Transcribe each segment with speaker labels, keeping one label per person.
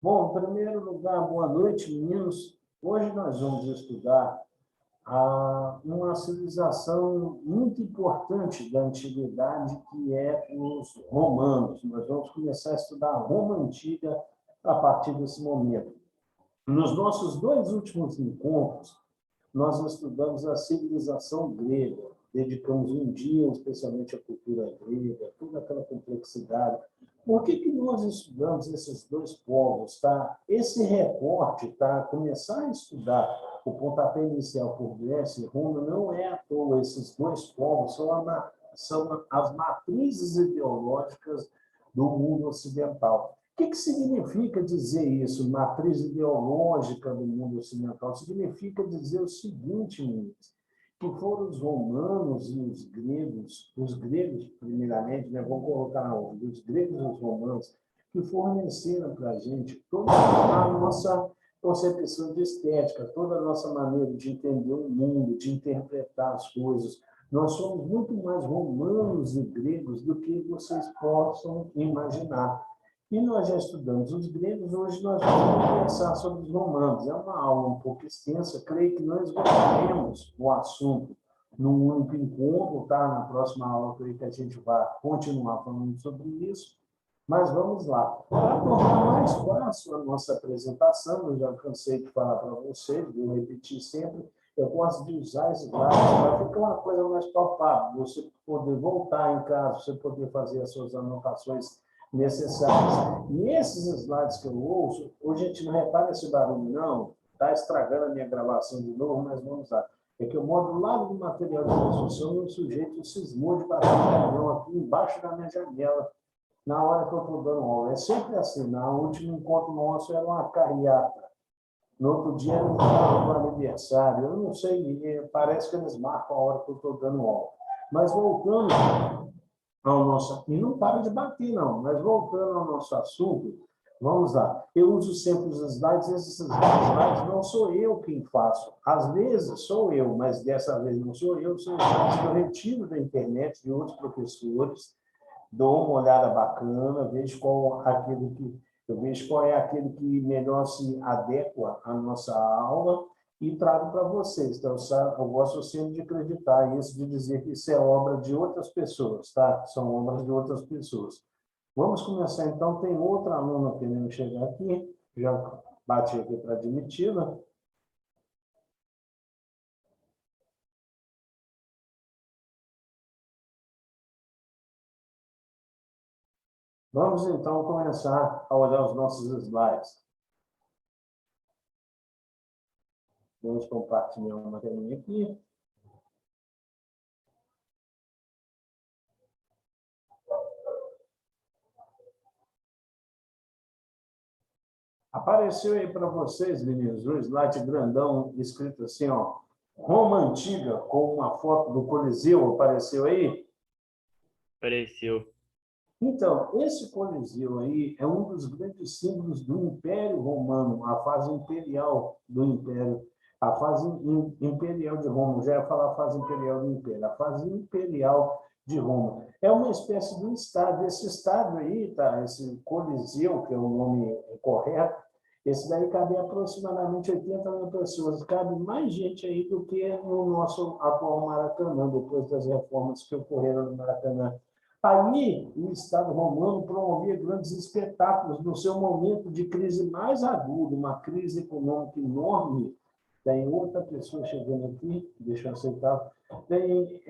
Speaker 1: Bom, em primeiro lugar, boa noite, meninos. Hoje nós vamos estudar uma civilização muito importante da antiguidade, que é os romanos. Nós vamos começar a estudar a Roma Antiga a partir desse momento. Nos nossos dois últimos encontros, nós estudamos a civilização grega, dedicamos um dia especialmente à cultura grega, toda aquela complexidade. Por que nós estudamos esses dois povos? Tá? Esse recorte, tá? Começar a estudar o pontapé inicial por Grécia e Roma, não é à toa. Esses dois povos são as matrizes ideológicas do mundo ocidental. O que significa dizer isso, matriz ideológica do mundo ocidental? Significa dizer o seguinte, meninos, que foram os romanos e os gregos primeiramente, né, vamos colocar na ordem, os gregos e os romanos, que forneceram para a gente toda a nossa concepção de estética, toda a nossa maneira de entender o mundo, de interpretar as coisas. Nós somos muito mais romanos e gregos do que vocês possam imaginar. E nós já estudamos os gregos, hoje nós vamos conversar sobre os romanos. É uma aula um pouco extensa, creio que nós esgotaremos o assunto num único encontro, tá? Na próxima aula, creio que a gente vai continuar falando sobre isso, mas vamos lá. Para tornar mais fácil a nossa apresentação, eu já cansei de falar para vocês, vou repetir sempre, eu gosto de usar esses slides para ficar uma coisa mais palpável, você poder voltar em casa, você poder fazer as suas anotações necessárias. E esses slides que eu ouço, hoje a gente não repara esse barulho, não, está estragando a minha gravação de novo, mas vamos lá. É que eu moro do lado do material de construção e o sujeito cismou de passar um caminhão aqui embaixo da minha janela, na hora que eu estou dando aula. É sempre assim, no último encontro nosso era uma carreata, no outro dia era um carro do aniversário, eu não sei, parece que eles marcam a hora que eu estou dando aula. Mas voltando ao nosso... E não para de bater, não. Mas voltando ao nosso assunto, vamos lá. Eu uso sempre os slides, esses slides não sou eu quem faço. Às vezes sou eu, mas dessa vez não sou eu, são slides que eu retiro da internet de outros professores, dou uma olhada bacana, vejo eu vejo qual é aquele que melhor se adequa à nossa aula e trago para vocês. Então, eu gosto sempre de acreditar isso, de dizer que isso é obra de outras pessoas, tá? São obras de outras pessoas. Vamos começar, então. Tem outra aluna querendo chegar aqui, já bati aqui para admiti-la. Vamos, então, começar a olhar os nossos slides. Vamos compartilhar uma telinha aqui. Apareceu aí para vocês, meninos, um slide grandão escrito assim, ó, Roma Antiga, com uma foto do Coliseu. Apareceu aí?
Speaker 2: Apareceu.
Speaker 1: Então, esse Coliseu aí é um dos grandes símbolos do Império Romano, a fase imperial do Império, a fase imperial de Roma. Já ia falar a fase imperial do Império, a fase imperial de Roma. É uma espécie de um estádio. Esse estádio aí, tá? Esse Coliseu, que é o nome correto, esse daí cabe aproximadamente 80 mil pessoas. Cabe mais gente aí do que no nosso atual Maracanã, depois das reformas que ocorreram no Maracanã. Aí, o Estado romano promovia grandes espetáculos no seu momento de crise mais aguda, uma crise econômica enorme. Tem outra pessoa chegando aqui, deixa eu aceitar. Tem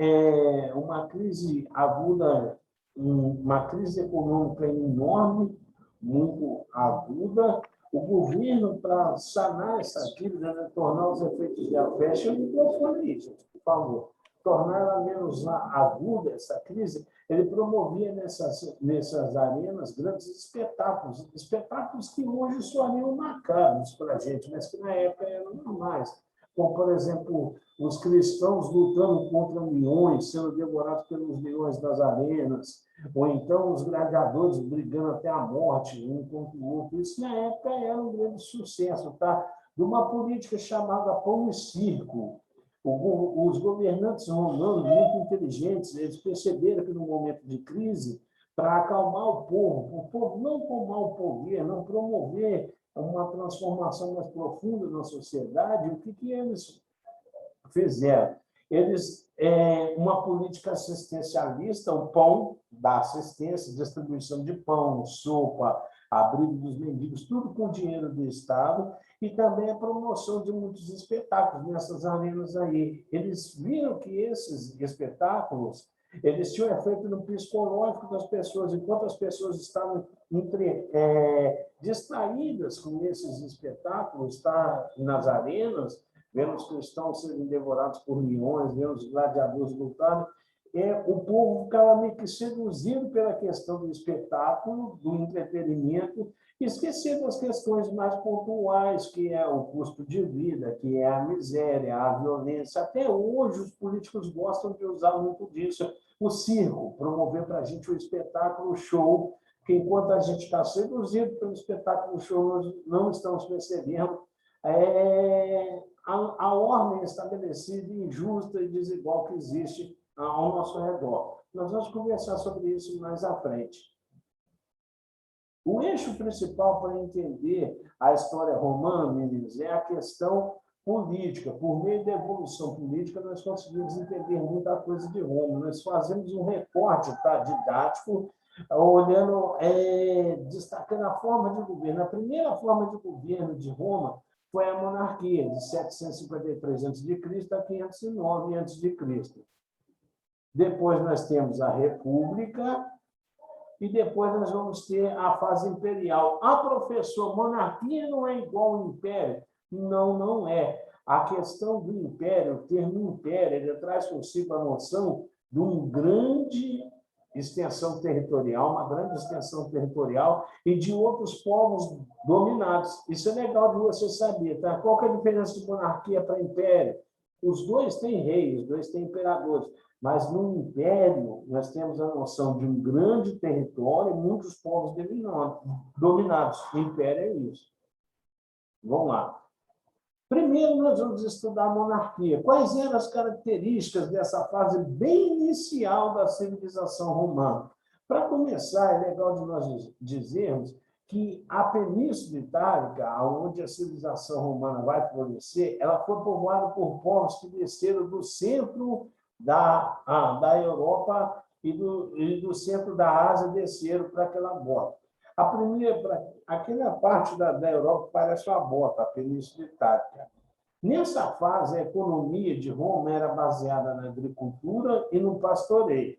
Speaker 1: uma crise aguda, uma crise econômica enorme, muito aguda. O governo, para sanar essa dívida, né, tornar os efeitos de fecha o microfone aí, gente, por favor. Tornar ela menos aguda, essa crise, ele promovia nessas arenas grandes espetáculos, espetáculos que hoje soariam macabros para a gente, mas que na época eram normais. Como, por exemplo, os cristãos lutando contra leões, sendo devorados pelos leões das arenas, ou então os gladiadores brigando até a morte, um contra o outro. Isso, na época, era um grande sucesso, tá? De uma política chamada pão e circo. Os governantes romanos, muito inteligentes, eles perceberam que, no momento de crise, para acalmar o povo não tomar o poder, não promover uma transformação mais profunda na sociedade. O que eles fizeram? Eles, uma política assistencialista, o pão da assistência, distribuição de pão, sopa, abrigo dos mendigos, tudo com dinheiro do Estado, e também a promoção de muitos espetáculos nessas arenas aí. Eles viram que esses espetáculos eles tinham efeito no psicológico das pessoas, enquanto as pessoas estavam distraídas com esses espetáculos, tá, nas arenas, vendo os cristãos sendo devorados por leões, vendo os gladiadores lutando, o povo ficava meio que seduzido pela questão do espetáculo, do entretenimento, esquecendo as questões mais pontuais, que é o custo de vida, que é a miséria, a violência. Até hoje, os políticos gostam de usar muito disso. O circo, promover para a gente o espetáculo, o show, que enquanto a gente está seduzido pelo espetáculo, o show, nós não estamos percebendo a ordem estabelecida, injusta e desigual que existe ao nosso redor. Nós vamos conversar sobre isso mais à frente. O eixo principal para entender a história romana, meninos, é a questão política. Por meio da evolução política, nós conseguimos entender muita coisa de Roma. Nós fazemos um recorte, tá, didático, olhando, destacando a forma de governo. A primeira forma de governo de Roma foi a monarquia, de 753 a.C. a 509 a.C. Depois nós temos a república, e depois nós vamos ter a fase imperial. Ah, professor, monarquia não é igual ao império? Não, não é. A questão do império, o termo império, ele traz consigo a noção de uma grande extensão territorial, uma grande extensão territorial e de outros povos dominados. Isso é legal de você saber, tá? Qual que é a diferença de monarquia para império? Os dois têm reis, os dois têm imperadores. Mas no império, nós temos a noção de um grande território e muitos povos dominados. O império é isso. Vamos lá. Primeiro, nós vamos estudar a monarquia. Quais eram as características dessa fase bem inicial da civilização romana? Para começar, é legal de nós dizermos que a Península Itálica, onde a civilização romana vai florescer, ela foi povoada por povos que desceram do centro da Europa e do centro da Ásia, desceram para aquela bota. Aquela parte da Europa parece uma bota, a Península Itálica. Nessa fase, a economia de Roma era baseada na agricultura e no pastoreio.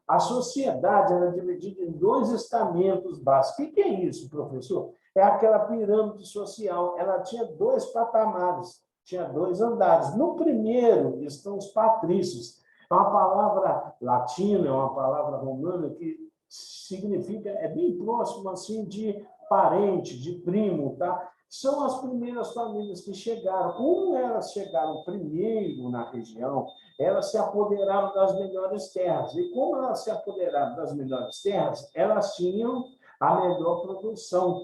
Speaker 1: A sociedade era dividida em dois estamentos básicos. O que é isso, professor? É aquela pirâmide social. Ela tinha dois patamares, tinha dois andares. No primeiro estão os patrícios. É uma palavra latina, é uma palavra romana que significa, é bem próximo assim de parente, de primo, tá? São as primeiras famílias que chegaram. Como elas chegaram primeiro na região, elas se apoderaram das melhores terras. E como elas se apoderaram das melhores terras, elas tinham a melhor produção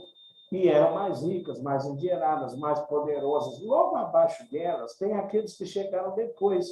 Speaker 1: e eram mais ricas, mais endinheiradas, mais poderosas. Logo abaixo delas, tem aqueles que chegaram depois,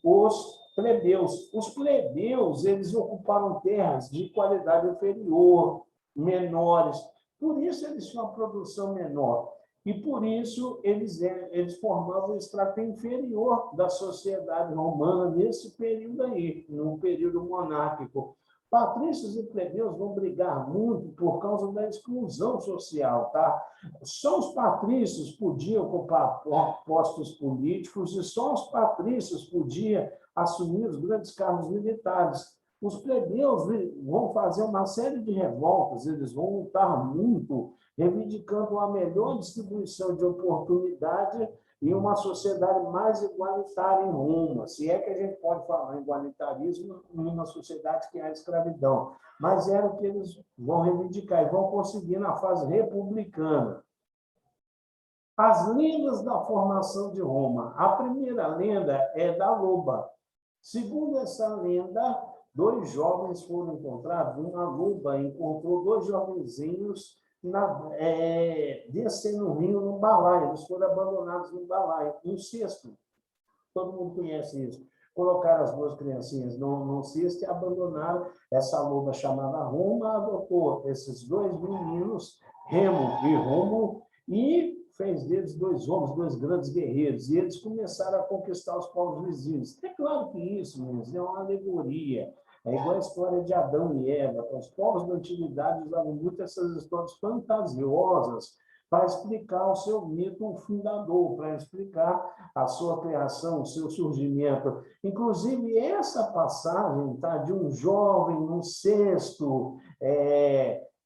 Speaker 1: os plebeus. Os plebeus, eles ocuparam terras de qualidade inferior, menores. Por isso, eles tinham uma produção menor. E, por isso, eles formavam o estrato inferior da sociedade romana nesse período aí, no período monárquico. Patrícios e plebeus vão brigar muito por causa da exclusão social, tá? Só os patrícios podiam ocupar postos políticos e só os patrícios podiam assumir os grandes cargos militares. Os plebeus vão fazer uma série de revoltas, eles vão lutar muito, reivindicando a melhor distribuição de oportunidade e uma sociedade mais igualitária em Roma. Se é que a gente pode falar em igualitarismo numa sociedade que há escravidão. Mas era o que eles vão reivindicar e vão conseguir na fase republicana. As lendas da formação de Roma. A primeira lenda é da loba. Segundo essa lenda, dois jovens foram encontrados, uma loba encontrou dois jovenzinhos descendo o rio num balaio, eles foram abandonados num balaio, um cesto. Todo mundo conhece isso. colocaram as duas criancinhas no cesto e abandonaram. Essa loba chamada Roma adotou esses dois meninos, Remo e Rômulo, e fez deles dois homens, dois grandes guerreiros, e eles começaram a conquistar os povos vizinhos. É claro que isso, meninos, é uma alegoria. É igual a história de Adão e Eva. Os povos da antiguidade usavam muito essas histórias fantasiosas para explicar o seu mito fundador, para explicar a sua criação, o seu surgimento. Inclusive, essa passagem tá, de um jovem num cesto,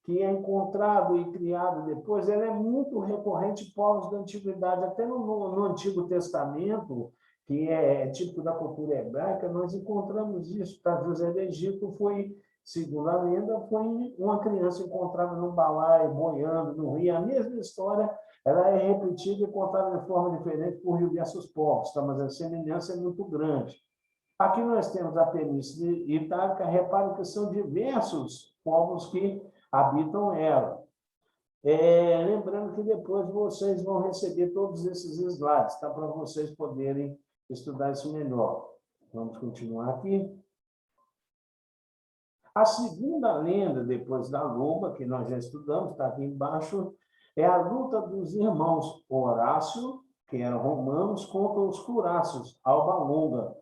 Speaker 1: que é encontrado e criado depois, ela é muito recorrente em povos da antiguidade, até no Antigo Testamento, que é típico da cultura hebraica, nós encontramos isso. Tá? José do Egito foi, segundo a lenda, foi uma criança encontrada no balaio, boiando no rio. A mesma história ela é repetida e contada de forma diferente por diversos povos, tá? Mas a semelhança é muito grande. Aqui nós temos a Península Itálica, repare que são diversos povos que habitam ela. Lembrando que depois vocês vão receber todos esses slides, tá? Para vocês poderem estudar isso melhor. Vamos continuar aqui. A segunda lenda, depois da loba, que nós já estudamos, está aqui embaixo, é a luta dos irmãos Horácio, que eram romanos, contra os curácios, Alba Longa,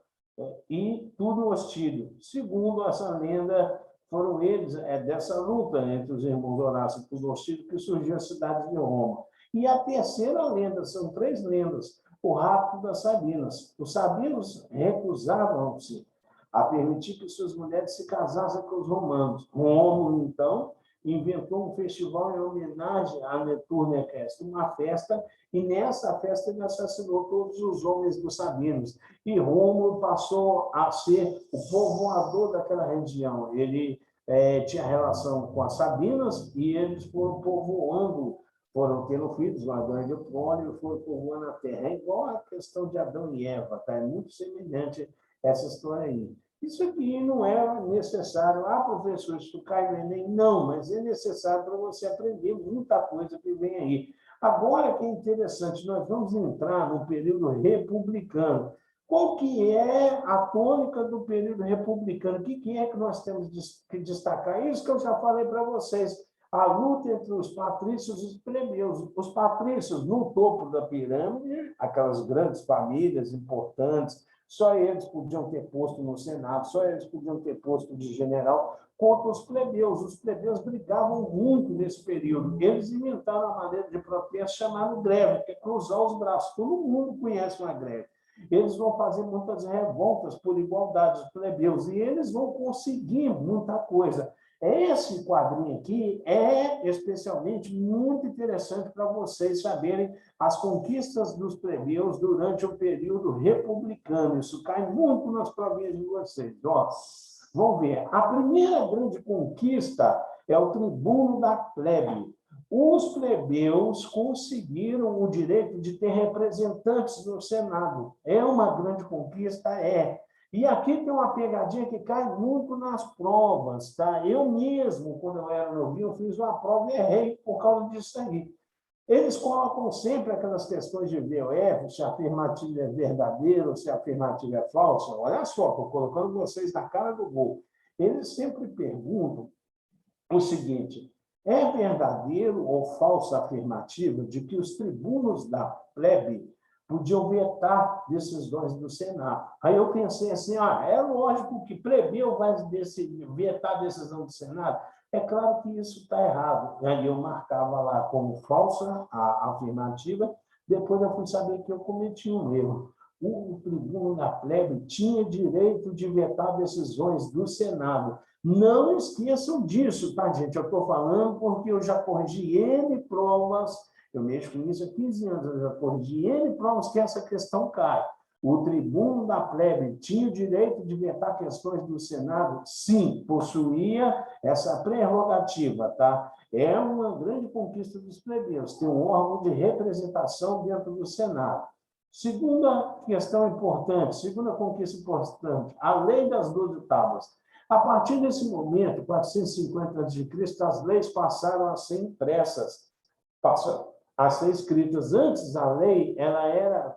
Speaker 1: e Túlio Hostílio. Segundo essa lenda, foram eles, dessa luta entre os irmãos Horácio e Túlio Hostílio, que surgiu a cidade de Roma. E a terceira lenda, são três lendas, o rapto das Sabinas. Os sabinos recusavam-se a permitir que suas mulheres se casassem com os romanos. Rômulo, então, inventou um festival em homenagem a Netuno Equestre, uma festa, e nessa festa ele assassinou todos os homens dos sabinos. E Rômulo passou a ser o povoador daquela região. Ele tinha relação com as Sabinas e eles foram povoando, foram tendo filhos, Adão e prole, e foram povoando a terra. É igual a questão de Adão e Eva, tá? É muito semelhante essa história aí. Isso aqui não é necessário. Ah, professor, isso cai no Enem? Não, mas é necessário para você aprender muita coisa que vem aí. Agora que é interessante, nós vamos entrar no período republicano. Qual que é a tônica do período republicano? O que é que nós temos que destacar? Isso que eu já falei para vocês. A luta entre os patrícios e os plebeus. Os patrícios, no topo da pirâmide, aquelas grandes famílias importantes, só eles podiam ter posto no Senado, só eles podiam ter posto de general, contra os plebeus. Os plebeus brigavam muito nesse período. Eles inventaram a maneira de protesto chamada greve, que é cruzar os braços. Todo mundo conhece uma greve. Eles vão fazer muitas revoltas por igualdade dos plebeus, e eles vão conseguir muita coisa. Esse quadrinho aqui é especialmente muito interessante para vocês saberem as conquistas dos plebeus durante o período republicano. Isso cai muito nas provinhas de vocês. Ó, vamos ver. A primeira grande conquista é o tribuno da plebe. Os plebeus conseguiram o direito de ter representantes no Senado. É uma grande conquista? É. E aqui tem uma pegadinha que cai muito nas provas, tá? Eu mesmo, quando eu era novinho, eu fiz uma prova e errei por causa disso aí. Eles colocam sempre aquelas questões de VOF, se a afirmativa é verdadeira ou se a afirmativa é falsa. Olha só, estou colocando vocês na cara do gol. Eles sempre perguntam o seguinte: é verdadeiro ou falsa a afirmativa de que os tribunos da plebe podiam vetar decisões do Senado? Aí eu pensei assim, é lógico que plebeu vai vetar a decisão do Senado. É claro que isso está errado. Aí eu marcava lá como falsa a afirmativa, depois eu fui saber que eu cometi um erro. O tribuno da plebe tinha direito de vetar decisões do Senado. Não esqueçam disso, tá, gente? Eu estou falando porque eu já corrigi N provas. Eu mexo com isso há 15 anos, eu já corrigi N provas que essa questão cai. O tribuno da plebe tinha o direito de vetar questões do Senado? Sim, possuía essa prerrogativa, tá? É uma grande conquista dos plebeus, ter um órgão de representação dentro do Senado. Segunda questão importante, segunda conquista importante, a lei das 12 tábuas. A partir desse momento, 450 a.C., as leis passaram a ser impressas. a ser escritas. Antes, a lei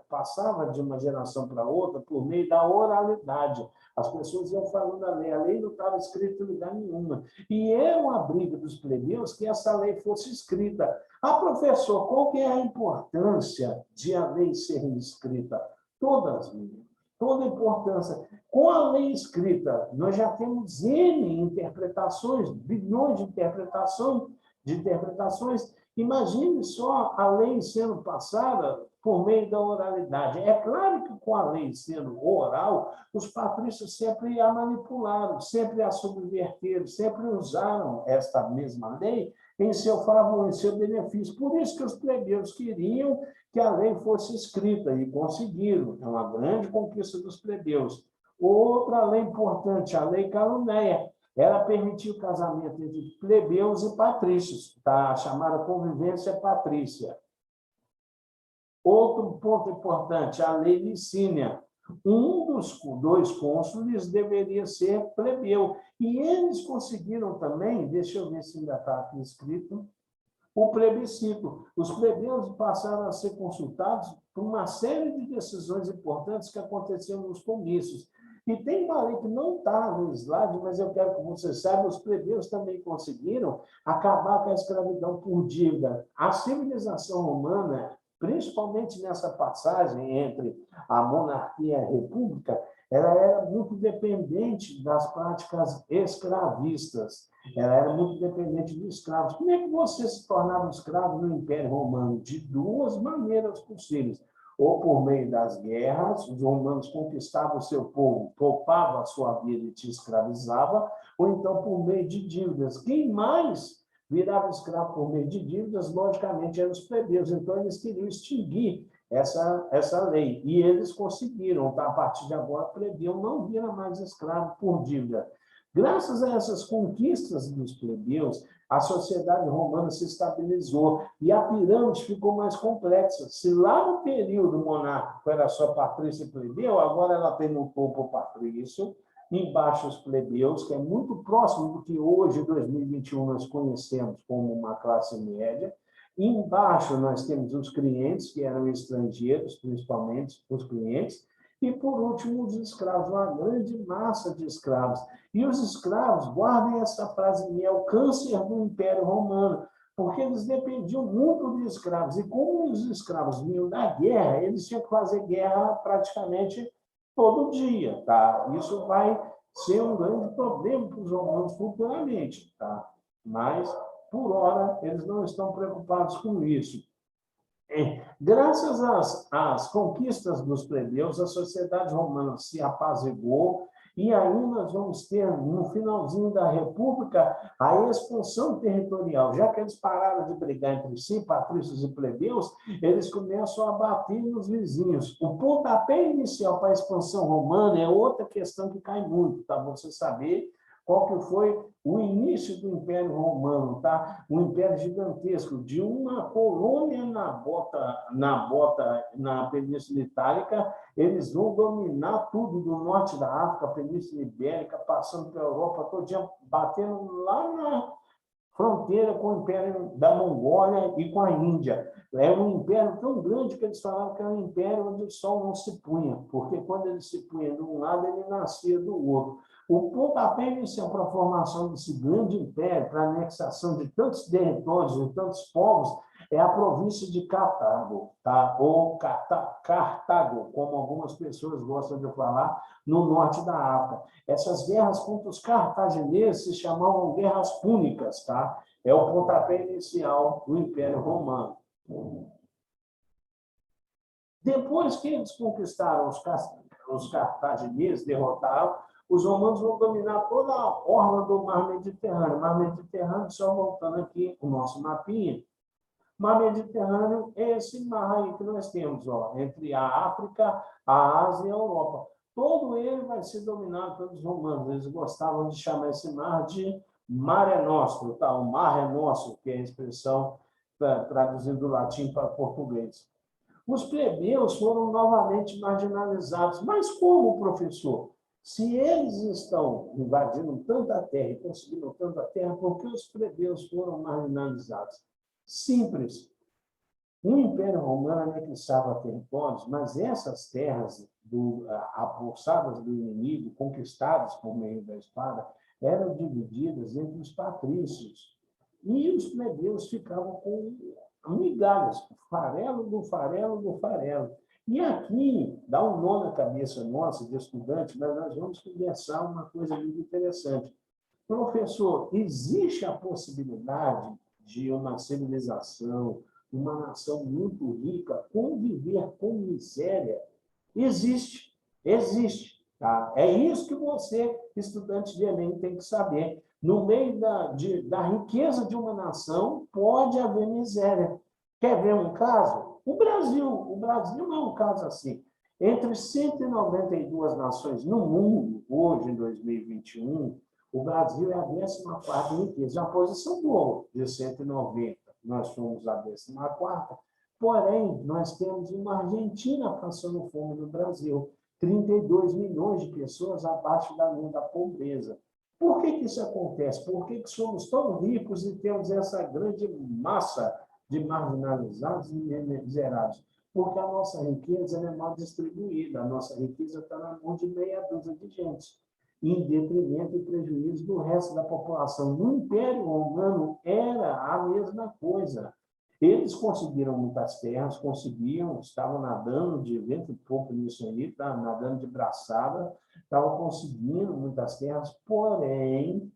Speaker 1: passava de uma geração para outra por meio da oralidade. As pessoas iam falando a lei não estava escrita em lugar nenhuma. E era uma briga dos plebeus que essa lei fosse escrita. Ah, professor, qual que é a importância de a lei ser escrita? Todas, toda a importância. Com a lei escrita, nós já temos N interpretações, bilhões de interpretações. Imagine só a lei sendo passada por meio da oralidade. É claro que com a lei sendo oral, os patrícios sempre a manipularam, sempre a subverteram, sempre usaram esta mesma lei em seu favor, em seu benefício. Por isso que os plebeus queriam que a lei fosse escrita e conseguiram. É uma grande conquista dos plebeus. Outra lei importante, a lei Caronéia. Ela permitiu o casamento entre plebeus e patrícios, tá? A chamada convivência patrícia. Outro ponto importante, a lei Licínia. Um dos dois cônsules deveria ser plebeu. E eles conseguiram também, deixa eu ver se ainda está aqui escrito, o plebiscito. Os plebeus passaram a ser consultados por uma série de decisões importantes que aconteciam nos comícios. E tem uma lei que não está no slide, mas eu quero que você saiba, os plebeus também conseguiram acabar com a escravidão por dívida. A civilização romana, principalmente nessa passagem entre a monarquia e a república, ela era muito dependente das práticas escravistas. Ela era muito dependente de escravos. Como é que você se tornava escravo no Império Romano? De duas maneiras possíveis. Ou por meio das guerras, os romanos conquistavam o seu povo, poupavam a sua vida e te escravizava, ou então por meio de dívidas. Quem mais virava escravo por meio de dívidas, logicamente, eram os plebeus. Então, eles queriam extinguir essa lei. E eles conseguiram. Tá? A partir de agora, plebeu não vira mais escravo por dívida. Graças a essas conquistas dos plebeus, a sociedade romana se estabilizou e a pirâmide ficou mais complexa. Se lá no período monárquico era só patrício e plebeu, agora ela tem no topo o patrício, embaixo os plebeus, que é muito próximo do que hoje, 2021, nós conhecemos como uma classe média. Embaixo nós temos os clientes, que eram estrangeiros, principalmente os clientes, e, por último, os escravos, uma grande massa de escravos. E os escravos, guardem essa frase minha, é o câncer do Império Romano, porque eles dependiam muito de escravos. E como os escravos vinham da guerra, eles tinham que fazer guerra praticamente todo dia. Tá? Isso vai ser um grande problema para os romanos futuramente. Tá? Mas, por hora, eles não estão preocupados com isso. Graças às conquistas dos plebeus, a sociedade romana se apaziguou e aí nós vamos ter, no finalzinho da República, a expansão territorial. Já que eles pararam de brigar entre si, patrícios e plebeus, eles começam a bater nos vizinhos. O pontapé inicial para a expansão romana é outra questão que cai muito, tá? Você saber qual que foi o início do Império Romano, tá? Um império gigantesco, de uma colônia na Península Itálica, eles vão dominar tudo do norte da África, a Península Ibérica, passando pela Europa, todo dia batendo lá na fronteira com o Império da Mongólia e com a Índia. É um império tão grande que eles falavam que era um império onde o sol não se punha, porque quando ele se punha de um lado, ele nascia do outro. O pontapé inicial para a formação desse grande império, para a anexação de tantos territórios e tantos povos, é a província de Cartago, tá? Ou Cartago, como algumas pessoas gostam de falar, no norte da África. Essas guerras contra os cartagineses se chamavam guerras púnicas, tá? É o pontapé inicial do Império Romano. Depois que eles conquistaram os cartagineses, derrotaram, os romanos vão dominar toda a orla do Mar Mediterrâneo. Mar Mediterrâneo, só voltando aqui o nosso mapinha. Mar Mediterrâneo é esse mar aí que nós temos, ó, entre a África, a Ásia e a Europa. Todo ele vai ser dominado pelos romanos. Eles gostavam de chamar esse mar de Mare Nostrum, tá? O mar é nosso, que é a expressão traduzindo do latim para português. Os plebeus foram novamente marginalizados. Mas como, professor? Se eles estão invadindo tanta terra e conseguindo tanta terra, por que os plebeus foram marginalizados? Simples. O Império Romano anexava territórios, mas essas terras apossadas do inimigo, conquistadas por meio da espada, eram divididas entre os patrícios. E os plebeus ficavam com migalhas, farelo do farelo do farelo. E aqui, dá um nó na cabeça nossa de estudante, mas nós vamos conversar uma coisa muito interessante. Professor, existe a possibilidade de uma civilização, uma nação muito rica, conviver com miséria? Existe, existe. Tá? É isso que você, estudante de Enem, tem que saber. No meio da riqueza de uma nação, pode haver miséria. Quer ver um caso? O Brasil é um caso assim. Entre 192 nações no mundo, hoje, em 2021, o Brasil é a 14ª riqueza, é uma posição boa, de 190. Nós somos a 14ª, porém, nós temos uma Argentina passando fome no Brasil, 32 milhões de pessoas abaixo da linha da pobreza. Por que isso acontece? Por que somos tão ricos e temos essa grande massa de marginalizados e miseráveis? Porque a nossa riqueza é mal distribuída, a nossa riqueza está na mão de meia dúzia de gente, em detrimento e prejuízo do resto da população. No Império Romano era a mesma coisa. Eles conseguiram muitas terras, estavam nadando de vento e pouco nisso aí, nadando de braçada, estavam conseguindo muitas terras, porém,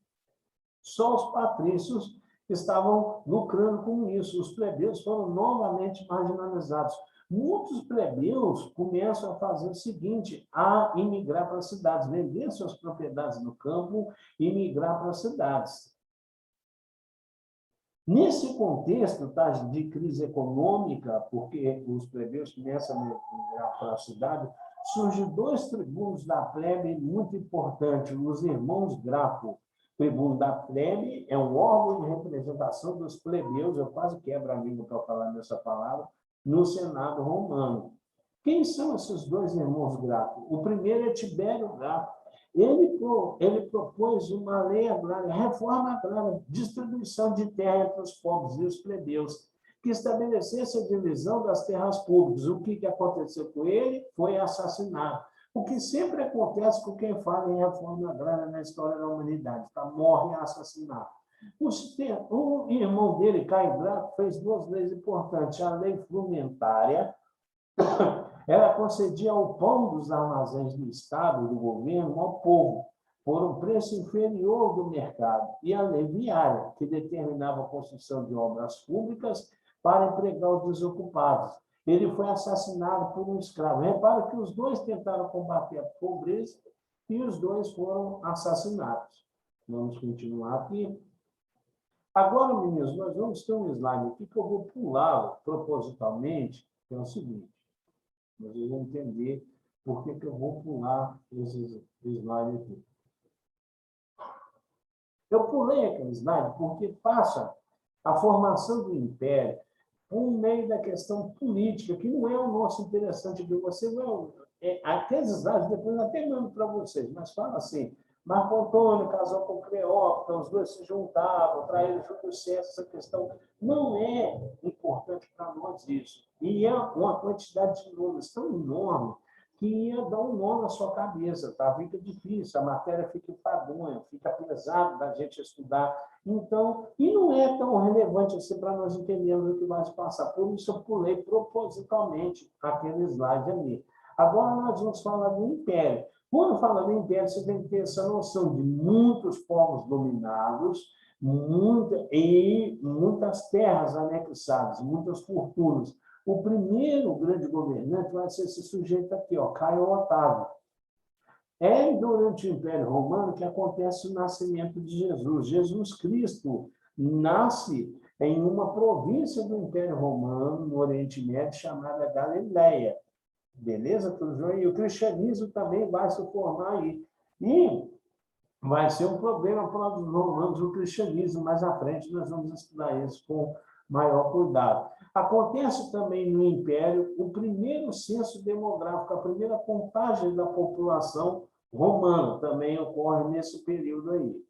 Speaker 1: só os patrícios estavam lucrando com isso. Os plebeus foram novamente marginalizados. Muitos plebeus começam a fazer o seguinte, a imigrar para as cidades, vender suas propriedades no campo e migrar para as cidades. Nesse contexto de crise econômica, porque os plebeus começam a migrar para a cidade, surgem 2 tribunos da plebe muito importantes, os irmãos Graco. O tribuno da plebe é um órgão de representação dos plebeus, eu quase quebro a língua para falar nessa palavra, no Senado romano. Quem são esses 2 irmãos Graco? O primeiro é Tibério Graco. Ele propôs uma lei agrária, reforma agrária, distribuição de terra entre os pobres e os plebeus, que estabelecesse a divisão das terras públicas. O que aconteceu com ele? Foi assassinado. O que sempre acontece com quem fala em reforma agrária na história da humanidade, tá? Morre assassinado. O irmão dele, Caio Graco, fez 2 leis importantes. A lei frumentária, ela concedia o pão dos armazéns do Estado, do governo, ao povo, por um preço inferior do mercado, e a lei viária, que determinava a construção de obras públicas para empregar os desocupados. Ele foi assassinado por um escravo. Repara que os 2 tentaram combater a pobreza e os 2 foram assassinados. Vamos continuar aqui. Agora, meninos, nós vamos ter um slide aqui que eu vou pular propositalmente, que é o seguinte. Vocês vão entender por que eu vou pular esse slide aqui. Eu pulei aquele slide porque passa a formação do Império por meio da questão política, que não é o nosso interessante de você. Aqueles slides depois eu até mando para vocês, mas fala assim, Marco Antônio casou com Cleópatra, os 2 se juntavam, para ele Júlio César, essa questão não é importante para nós isso. E é uma quantidade de números tão enorme que ia dar um nó na sua cabeça, tá? Fica difícil, a matéria fica enfadonha, fica pesado da gente estudar. Então, e não é tão relevante assim para nós entendermos o que vai se passar. Por isso eu pulei propositalmente aquele slide ali. Agora nós vamos falar do Império. Quando fala do Império, você tem que ter essa noção de muitos povos dominados, muitas terras anexadas, muitas fortunas. O primeiro grande governante vai ser esse sujeito aqui, ó, Caio Otávio. É durante o Império Romano que acontece o nascimento de Jesus. Jesus Cristo nasce em uma província do Império Romano, no Oriente Médio, chamada Galileia. Beleza, tudo jóia? E o cristianismo também vai se formar aí. E vai ser um problema para os romanos o cristianismo. Mais à frente nós vamos estudar isso com maior cuidado. Acontece também no Império o primeiro censo demográfico, a primeira contagem da população romana, também ocorre nesse período aí.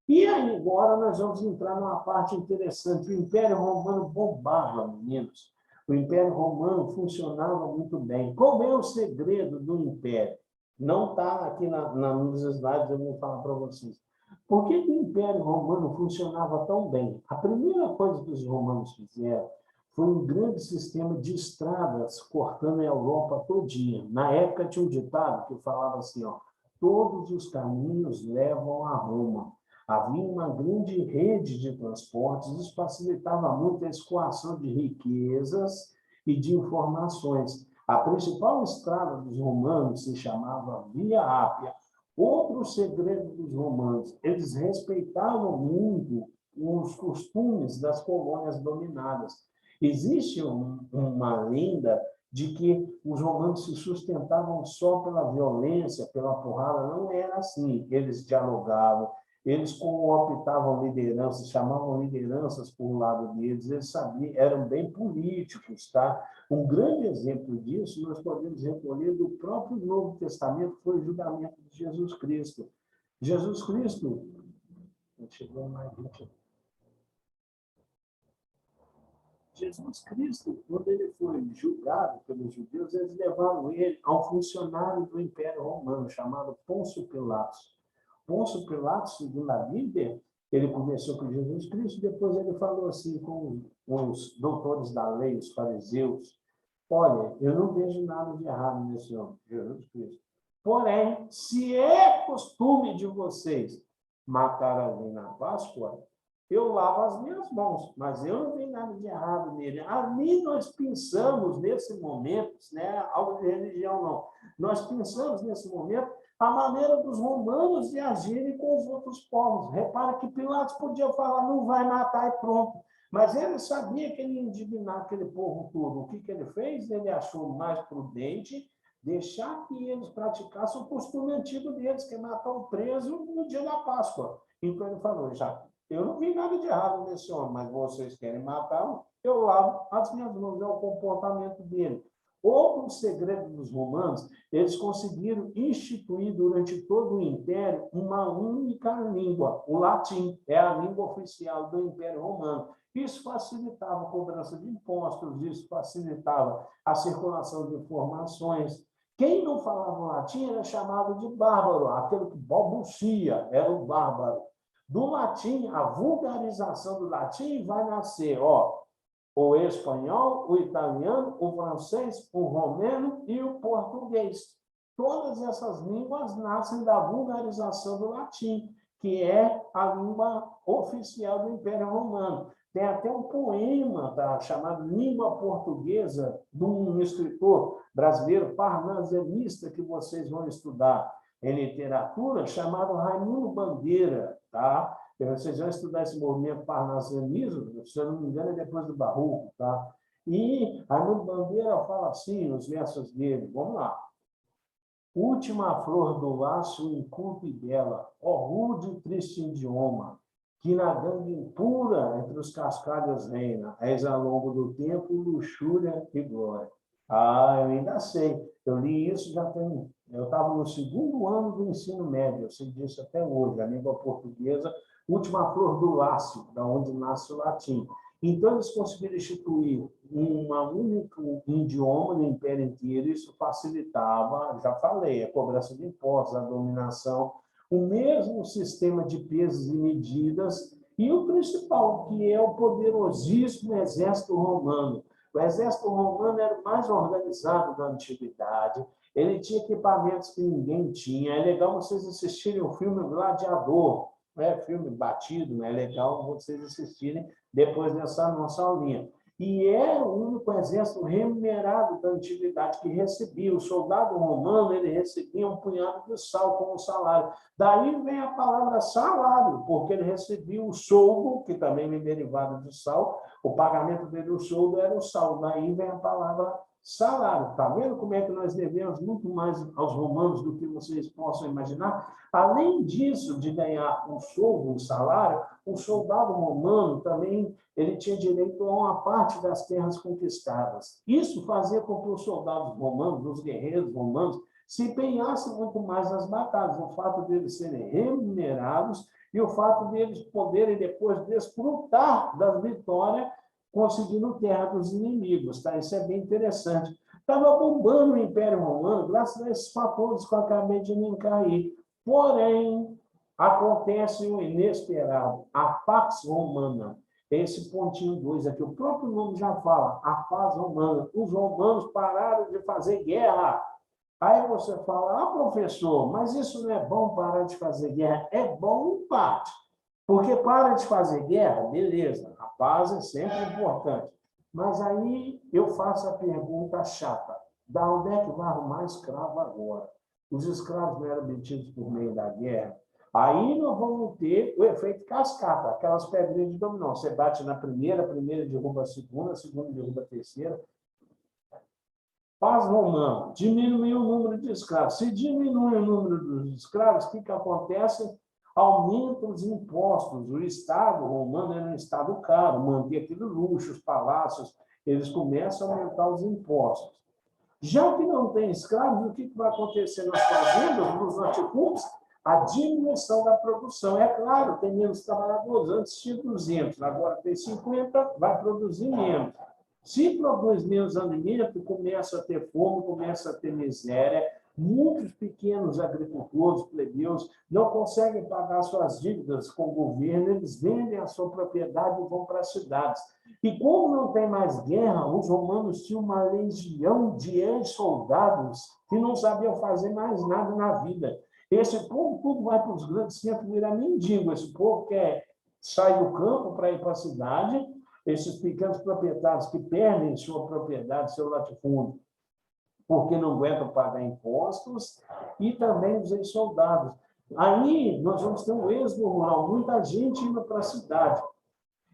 Speaker 1: E aí, agora nós vamos entrar numa parte interessante. O Império Romano bombava, meninos. O Império Romano funcionava muito bem. Qual é o segredo do Império? Não está aqui nos slides, eu vou falar para vocês. Por que o Império Romano funcionava tão bem? A primeira coisa que os romanos fizeram foi um grande sistema de estradas cortando a Europa todinha. Na época tinha um ditado que falava assim, ó, todos os caminhos levam a Roma. Havia uma grande rede de transportes, isso facilitava muito a escoação de riquezas e de informações. A principal estrada dos romanos se chamava Via Ápia. Outro segredo dos romanos, eles respeitavam muito os costumes das colônias dominadas. Existe uma lenda de que os romanos se sustentavam só pela violência, pela porrada. Não era assim. Eles dialogavam, eles cooptavam lideranças, chamavam lideranças por lado deles, eles sabiam, eram bem políticos, tá? Um grande exemplo disso nós podemos recolher do próprio Novo Testamento, que foi o julgamento de Jesus Cristo. Jesus Cristo, chegou mais gente. Jesus Cristo, quando ele foi julgado pelos judeus, eles levaram ele a um funcionário do Império Romano, chamado Pôncio Pilatos. Pôncio Pilatos, segundo a Bíblia, ele conversou com Jesus Cristo, depois ele falou assim com os doutores da lei, os fariseus, olha, eu não vejo nada de errado nesse homem, Jesus Cristo. Porém, se é costume de vocês matar alguém na Páscoa, eu lavo as minhas mãos, mas eu não vejo nada de errado nele. Ali nós pensamos, nesse momento, né, algo de religião não, nós pensamos nesse momento a maneira dos romanos de agirem com os outros povos. Repara que Pilatos podia falar, não vai matar e pronto. Mas ele sabia que ele ia indignar aquele povo todo. O que ele fez? Ele achou mais prudente deixar que eles praticassem o costume antigo deles, que é matar o preso no dia da Páscoa. Então ele falou, já, eu não vi nada de errado nesse homem, mas vocês querem matá-lo, eu lavo as minhas mãos, é o comportamento dele. Outro segredo dos romanos, eles conseguiram instituir durante todo o Império uma única língua, o latim, é a língua oficial do Império Romano. Isso facilitava a cobrança de impostos, isso facilitava a circulação de informações. Quem não falava latim era chamado de bárbaro, aquele que balbucia, era o bárbaro. Do latim, a vulgarização do latim vai nascer, ó, o espanhol, o italiano, o francês, o romeno e o português. Todas essas línguas nascem da vulgarização do latim, que é a língua oficial do Império Romano. Tem até um poema chamado Língua Portuguesa, de um escritor brasileiro parnasianista que vocês vão estudar em literatura, chamado Raimundo Bandeira, tá? Vocês vão estudar esse movimento parnasianismo, se eu não me engano, é depois do Barroco, tá? E Raimundo Bandeira fala assim, nos versos dele, vamos lá. Última flor do laço inculta e bela, ó rude e triste idioma, que na gangue impura entre os cascalhos reina, és ao longo do tempo luxúria e glória. Ah, eu ainda sei, eu li isso já tem, eu estava no 2º ano do ensino médio, eu sei disso até hoje, a língua portuguesa, última flor do laço, da onde nasce o latim. Então, eles conseguiram instituir um único idioma no Império inteiro, isso facilitava, já falei, a cobrança de impostos, a dominação, o mesmo sistema de pesos e medidas, e o principal, que é o poderosíssimo exército romano. O exército romano era o mais organizado da antiguidade, ele tinha equipamentos que ninguém tinha. É legal vocês assistirem o filme Gladiador, filme batido, né? É legal vocês assistirem depois dessa nossa aulinha. E é o único exército remunerado da antiguidade que recebia. O soldado romano, ele recebia um punhado de sal como salário. Daí vem a palavra salário, porque ele recebia o soldo, que também é derivado de sal, o pagamento dele, o soldo era o sal. Daí vem a palavra salário. Está vendo como é que nós devemos muito mais aos romanos do que vocês possam imaginar? Além disso, de ganhar um soldo, um salário, o soldado romano também ele tinha direito a uma parte das terras conquistadas. Isso fazia com que os soldados romanos, os guerreiros romanos, se empenhassem muito mais nas batalhas. O fato deles serem remunerados e o fato deles poderem depois desfrutar das vitórias conseguindo terra dos inimigos. Tá? Isso é bem interessante. Estava bombando o Império Romano, graças a esses fatores que eu acabei de elencar aí. Porém, acontece o inesperado, a Pax Romana. Esse pontinho 2 aqui, o próprio nome já fala, a paz romana. Os romanos pararam de fazer guerra. Aí você fala, professor, mas isso não é bom parar de fazer guerra? É bom em parte. Porque para de fazer guerra, beleza, a paz é sempre importante. Mas aí eu faço a pergunta chata: da onde é que vai arrumar escravo agora? Os escravos não eram obtidos por meio da guerra. Aí nós vamos ter o efeito cascata, aquelas pedrinhas de dominó. Você bate na primeira, a primeira derruba a segunda derruba a terceira. Paz romana, diminui o número de escravos. Se diminui o número dos escravos, o que acontece? Aumenta os impostos. O Estado romano era um Estado caro, manter aquele luxo, os palácios, eles começam a aumentar os impostos. Já que não tem escravos, o que vai acontecer nas fazendas, nos latifúndios? A diminuição da produção. É claro, tem menos trabalhadores. Antes tinha 200, agora tem 50, vai produzir menos. Se produz menos alimento, começa a ter fome, começa a ter miséria. Muitos pequenos agricultores, plebeus, não conseguem pagar suas dívidas com o governo, eles vendem a sua propriedade e vão para as cidades. E como não tem mais guerra, os romanos tinham uma legião de ex-soldados que não sabiam fazer mais nada na vida. Esse povo tudo vai para os grandes centros virar mendigo. Esse povo quer sair do campo para ir para a cidade. Esses pequenos proprietários que perdem sua propriedade, seu latifúndio, porque não aguentam pagar impostos, e também os ex-soldados. Aí nós vamos ter um êxodo rural, muita gente indo para a cidade.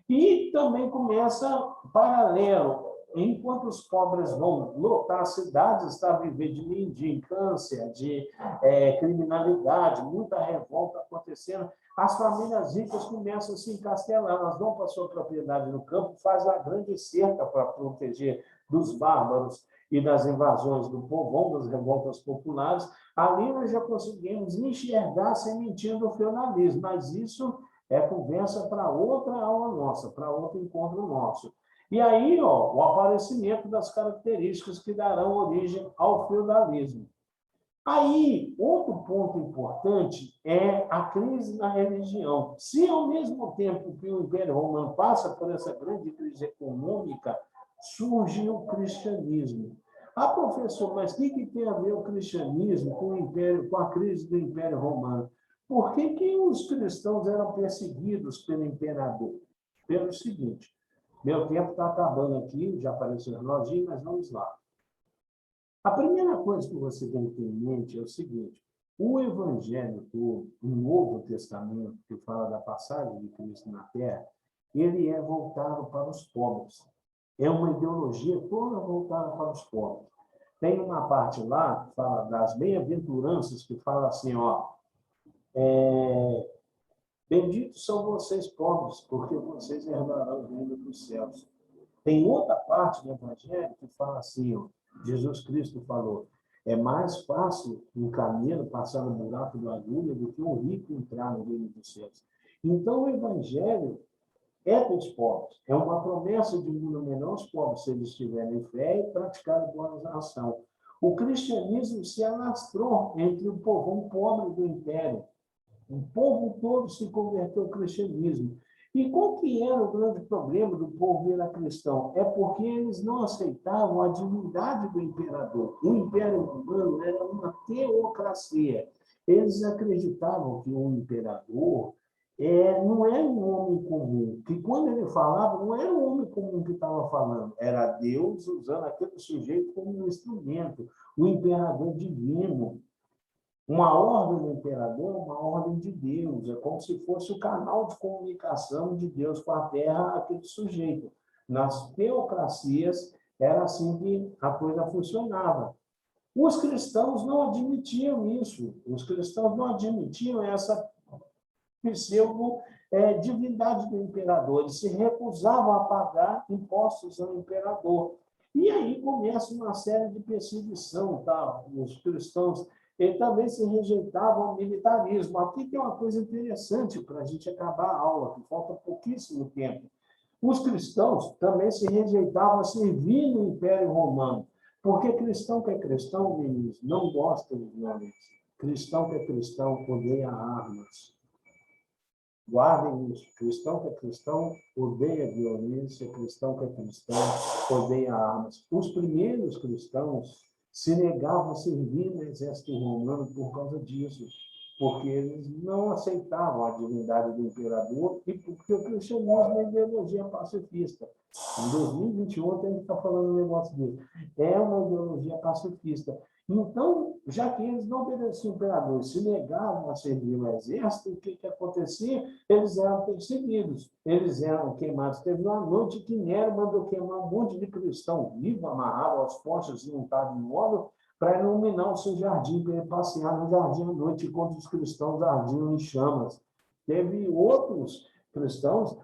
Speaker 1: E também começa paralelo. Enquanto os pobres vão lotar as cidades, está a viver de mendicância, de criminalidade, muita revolta acontecendo, as famílias ricas começam a se encastelar, elas vão para a sua propriedade no campo, fazem uma grande cerca para proteger dos bárbaros e das invasões do povão, das revoltas populares. Ali nós já conseguimos enxergar a sementinha do feudalismo, mas isso é conversa para outra aula nossa, para outro encontro nosso. E aí, o aparecimento das características que darão origem ao feudalismo. Aí, outro ponto importante é a crise na religião. Se, ao mesmo tempo que o Império Romano passa por essa grande crise econômica, surge o cristianismo. Professor, mas o que tem a ver o cristianismo com o Império, com a crise do Império Romano? Por que os cristãos eram perseguidos pelo imperador? Pelo seguinte, meu tempo está acabando aqui, já apareceu o reloginho, mas vamos lá. A primeira coisa que você tem que ter em mente é o seguinte: o Evangelho todo, o Novo Testamento, que fala da passagem de Cristo na Terra, ele é voltado para os pobres. É uma ideologia toda voltada para os pobres. Tem uma parte lá que fala das bem-aventuranças, que fala assim, benditos são vocês pobres, porque vocês herdarão o reino dos céus. Tem outra parte do Evangelho que fala assim, Jesus Cristo falou, é mais fácil um camelo passar no buraco da agulha do que um rico entrar no reino dos céus. Então, o Evangelho é para os pobres. É uma promessa de mundo menor aos pobres, se eles tiverem fé e praticarem boa ação. O cristianismo se alastrou entre o povão pobre do império. O povo todo se converteu ao cristianismo. E qual que era o grande problema do povo virar cristão? É porque eles não aceitavam a divindade do imperador. O Império Romano era uma teocracia. Eles acreditavam que o imperador não era um homem comum, que quando ele falava, não era um homem comum que estava falando, era Deus usando aquele sujeito como um instrumento, o imperador divino. Uma ordem do imperador é uma ordem de Deus, é como se fosse o canal de comunicação de Deus com a terra, aquele sujeito. Nas teocracias, era assim que a coisa funcionava. Os cristãos não admitiam isso, os cristãos não admitiam essa pseudo-divindade do imperador, eles se recusavam a pagar impostos ao imperador. E aí começa uma série de perseguição, tá? Os cristãos também se rejeitavam ao militarismo. Aqui tem uma coisa interessante para a gente acabar a aula, que falta pouquíssimo tempo. Os cristãos também se rejeitavam a servir no Império Romano, porque cristão que é cristão, meninos, não gosta de violência. Cristão que é cristão odeia armas. Guardem isso. Cristão que é cristão odeia violência, cristão que é cristão odeia armas. Os primeiros cristãos se negavam a servir no exército romano por causa disso, porque eles não aceitavam a divindade do imperador e porque o cristianismo é uma ideologia pacifista. Em 2021, a gente está falando um negócio dele. É uma ideologia pacifista. Então, já que eles não obedeciam o imperador, se negavam a servir no exército, o que acontecia? Eles eram perseguidos, eles eram queimados. Teve uma noite que Nero mandou queimar um monte de cristão vivo, amarrado aos postes e montado em óleo, para iluminar o seu jardim, para ele passear no jardim à noite, enquanto os cristãos ardiam em chamas. Teve outros cristãos.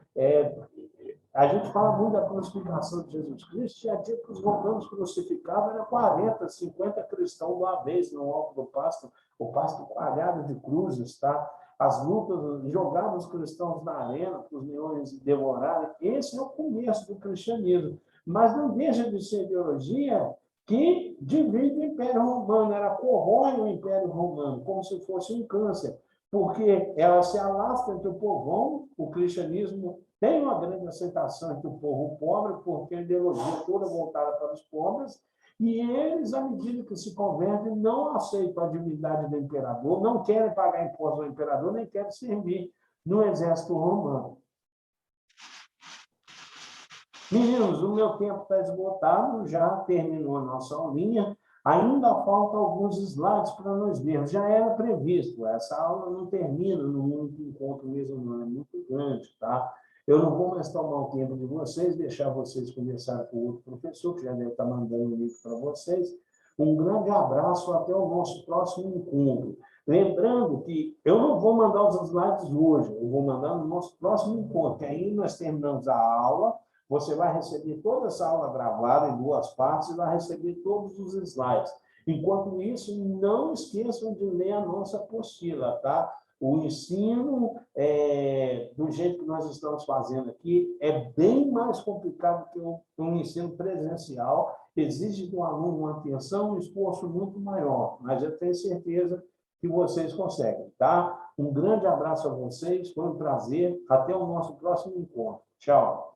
Speaker 1: A gente fala muito da crucificação de Jesus Cristo, tinha dia que os romanos crucificavam, era 40, 50 cristãos de uma vez no alto do pasto, o pasto coalhado de cruzes, tá? As lutas, jogavam os cristãos na arena para os leões devorarem. Esse é o começo do cristianismo. Mas não deixa de ser ideologia que divide o Império Romano, ela corrói o Império Romano, como se fosse um câncer, porque ela se alastra entre o povão, o cristianismo tem uma grande aceitação entre o povo pobre, porque a ideologia toda voltada para os pobres, e eles, à medida que se convertem, não aceitam a divindade do imperador, não querem pagar impostos ao imperador, nem querem servir no exército romano. Meninos, o meu tempo está esgotado, já terminou a nossa aulinha. Ainda faltam alguns slides para nós vermos. Já era previsto, essa aula não termina no único encontro mesmo, não, é muito grande, tá? Eu não vou mais tomar o tempo de vocês, deixar vocês conversarem com o outro professor, que já deve estar mandando o link para vocês. Um grande abraço, até o nosso próximo encontro. Lembrando que eu não vou mandar os slides hoje, eu vou mandar no nosso próximo encontro, que aí nós terminamos a aula. Você vai receber toda essa aula gravada em 2 partes e vai receber todos os slides. Enquanto isso, não esqueçam de ler a nossa apostila, tá? O ensino, do jeito que nós estamos fazendo aqui, é bem mais complicado que o ensino presencial. Exige do aluno uma atenção, um esforço muito maior, mas eu tenho certeza que vocês conseguem, tá? Um grande abraço a vocês, foi um prazer. Até o nosso próximo encontro. Tchau.